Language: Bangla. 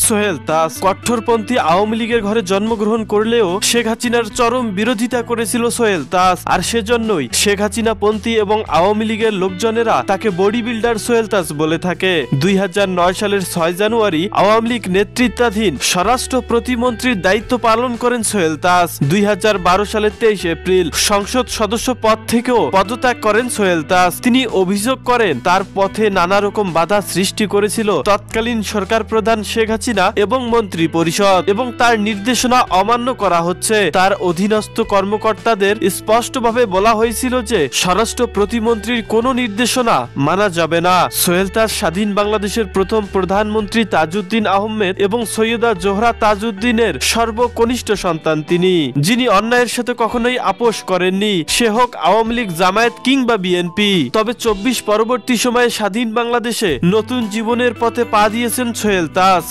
সোহেল তাজ কট্টরপন্থী আওয়ামী লীগের ঘরে জন্মগ্রহণ করলেও শেখ হাসিনার চরম বিরোধিতা করেছিল সোহেল তাজ, আর সেজন্যই শেখ হাসিনা পন্থী এবং আওয়ামী লীগের লোকজনেরা তাকে বডি বিল্ডার সোহেল তাজ বলে থাকে। 2009 সালের 6 জানুয়ারি আওয়ামী লীগ নেতৃত্বাধীন স্বরাষ্ট্র প্রতিমন্ত্রীর দায়িত্ব পালন করেন সোহেল তাজ। 2012 সালের 23 এপ্রিল সংসদ সদস্য পদ থেকেও পদত্যাগ করেন সোহেল তাজ। তিনি অভিযোগ করেন তার পথে নানা রকম বাধা সৃষ্টি করেছিল তৎকালীন সরকার প্রধান শেখ হাসিনা এবং মন্ত্রী পরিষদ, এবং তার নির্দেশনা অমান্য করা হচ্ছে। তার অধীনস্থ কর্মকর্তাদের স্পষ্টভাবে বলা হয়েছিল যে স্বরাষ্ট্র প্রতিমন্ত্রীর কোনো নির্দেশনা মানা যাবে না। সোহেল তাজ স্বাধীন বাংলাদেশের প্রথম প্রধানমন্ত্রী তাজউদ্দিন আহমেদ এবং সৈয়দা জোহরা তাজউদ্দিনের সর্বকনিষ্ঠ সন্তান তিনি, যিনি অন্যায়ের সাথে কখনোই আপোষ করেননি, সে হোক আওয়ামী লীগ, জামায়াত কিংবা বিএনপি। তবে 24 পরবর্তী সময়ে স্বাধীন বাংলাদেশে নতুন জীবনের পথে পা দিয়েছেন সোহেল তাজ।